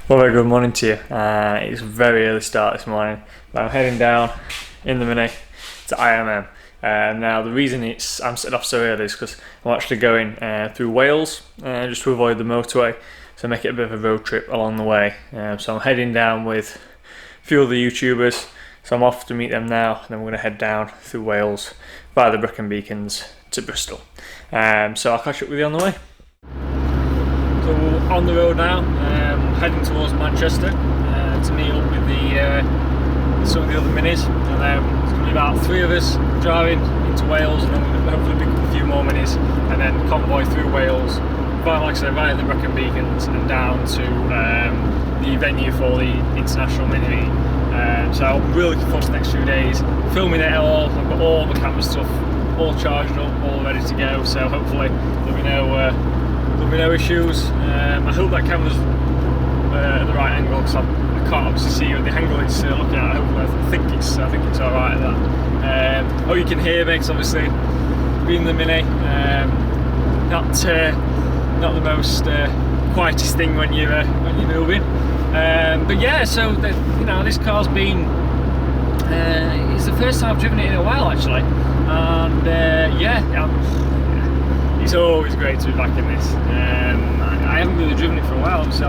Well, very good morning to you. It's a very early start this morning, but I'm heading down in the Mini to IMM. Now, the reason I'm setting off so early is because I'm actually going through Wales just to avoid the motorway, so make it a bit of a road trip along the way. So I'm heading down with a few other YouTubers, so I'm off to meet them now, and then we're going to head down through Wales via the Brecon Beacons to Bristol. So I'll catch up with you on the way. So we're on the road now, heading towards Manchester to meet up with some of the other minis, and there's going to be about 3 of us driving into Wales, and then we'll hopefully pick up a few more minis and then convoy through Wales, like I said, via the Brecon Beacons and down to the venue for the International Mini Meet. So I'm really looking forward to the next few days, filming it all. I've got all the camera stuff all charged up, all ready to go, so hopefully there'll be no issues. I hope that camera's at the right angle, because I can't obviously see the angle it's looking at. Hopefully, I think it's alright at that. Oh, you can hear me, because obviously being in the Mini, not the most quietest thing when you're moving. But yeah, so this car's been it's the first time I've driven it in a while actually, and it's always great to be back in this. I haven't really driven it for a while. Obviously,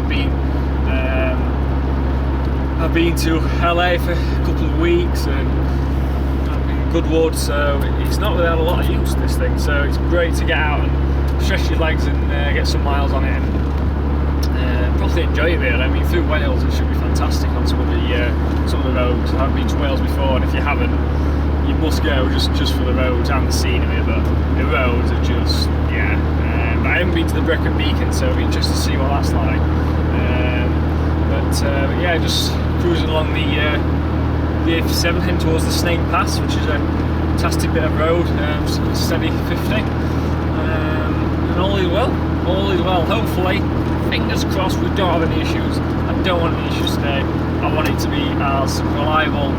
I've been to LA for a couple of weeks, and I've been in Goodwood, so it's not really had a lot of use, this thing. So it's great to get out and stretch your legs and get some miles on it, and probably enjoy it really. I mean, through Wales, it should be fantastic on some of the roads. I haven't been to Wales before, and if you haven't, you must go just for the roads and the scenery, but the roads are just, but I haven't been to the Brecon Beacon, so it'll be interesting to see what that's like. But yeah, just cruising along the A57, heading towards the Snake Pass, which is a fantastic bit of road, steady 50. And all is well, hopefully, fingers crossed we don't have any issues. I don't want any issues today. I want it to be as reliable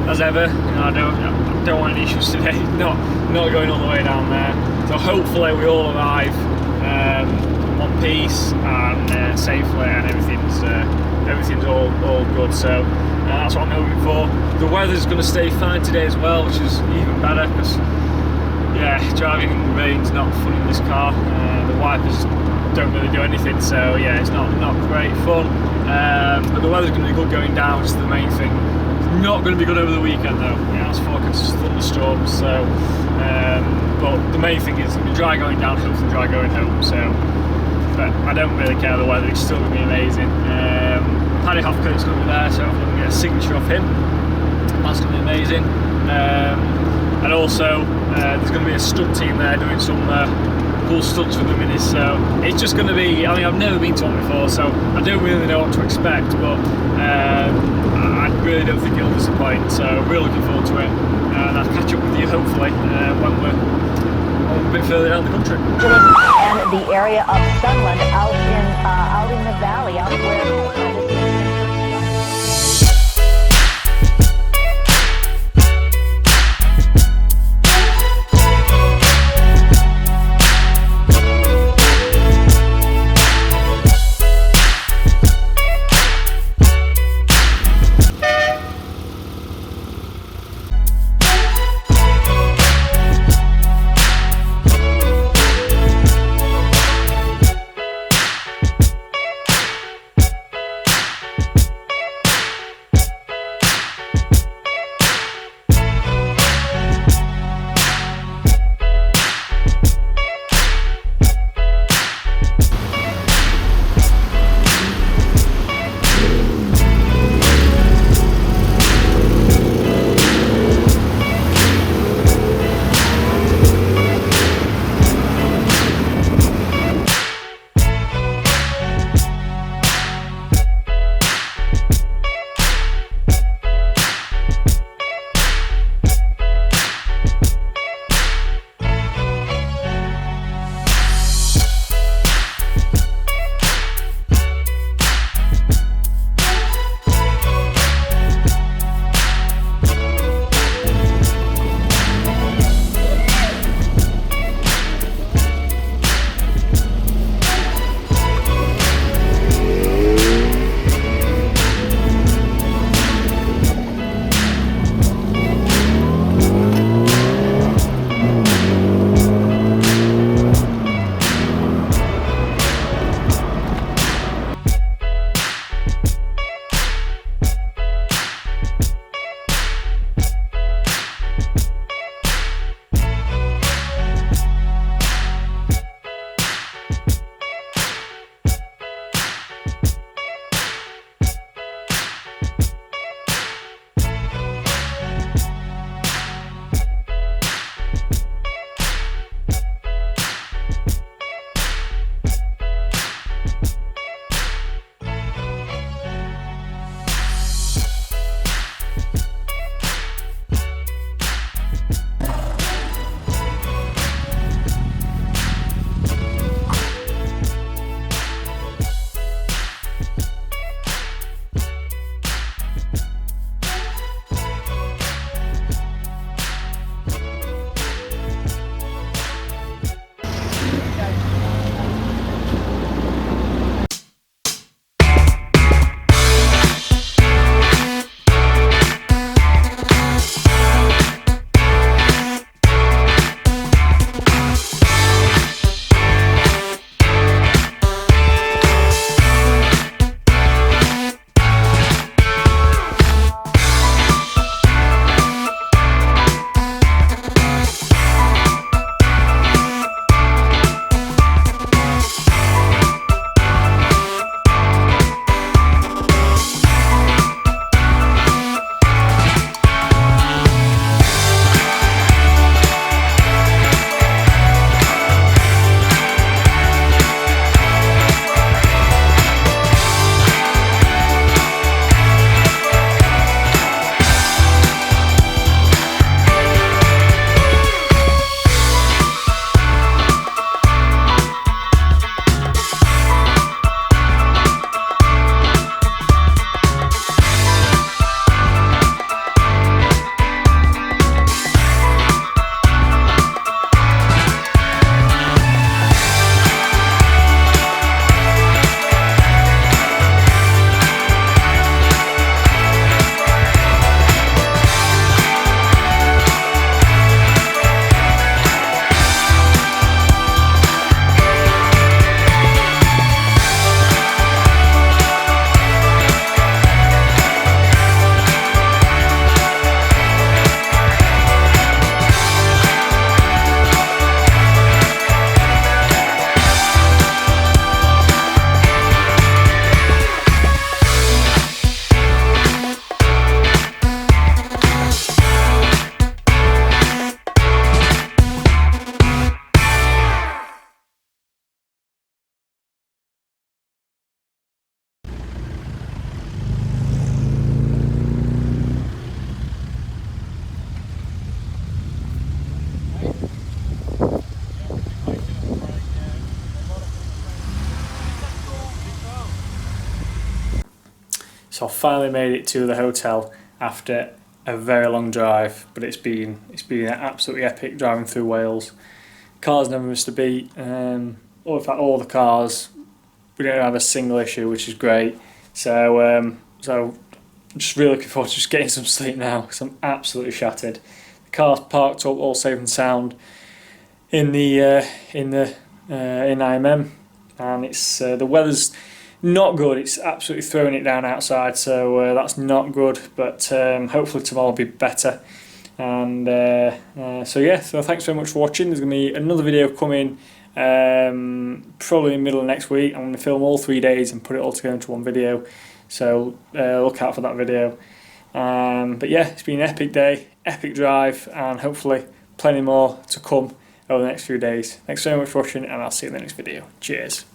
as ever. I don't want any issues today. Not going all the way down there. So hopefully we all arrive in one piece and safely, and everything's all good. So that's what I'm hoping for. The weather's going to stay fine today as well, which is even better, because driving in the rain's not fun in this car. The wipers don't really do anything, so it's not great fun. But the weather's going to be good going down, which is the main thing. It's not going to be good over the weekend though. It's forecast thunderstorms. So, but the main thing is it'll be dry going down, hopefully dry going home. So, but I don't really care the weather. It's still going to be amazing. Paddy Hofker's going to be there, so hopefully I can get a signature off him. That's going to be amazing. And also, there's going to be a stunt team there doing some cool stunts with the minis, so it's just going to be, I've never been to one before, so I don't really know what to expect, but I really don't think it'll disappoint, so really looking forward to it, and I'll catch up with you hopefully when we're a bit further down the country. And the area of Sunland out in the valley, out where So I finally made it to the hotel after a very long drive, but it's been absolutely epic driving through Wales. Cars never missed a beat, or in fact all the cars, we don't have a single issue, which is great. So I'm just really looking forward to just getting some sleep now, because I'm absolutely shattered. The car's parked up all safe and sound in IMM, and it's the weather's not good. It's absolutely throwing it down outside, so that's not good, but hopefully tomorrow will be better. And so thanks very much for watching. There's going to be another video coming probably in the middle of next week. I'm going to film all 3 days and put it all together into one video, so look out for that video. But yeah, it's been an epic day, epic drive, and hopefully plenty more to come over the next few days. Thanks very much for watching, and I'll see you in the next video. Cheers.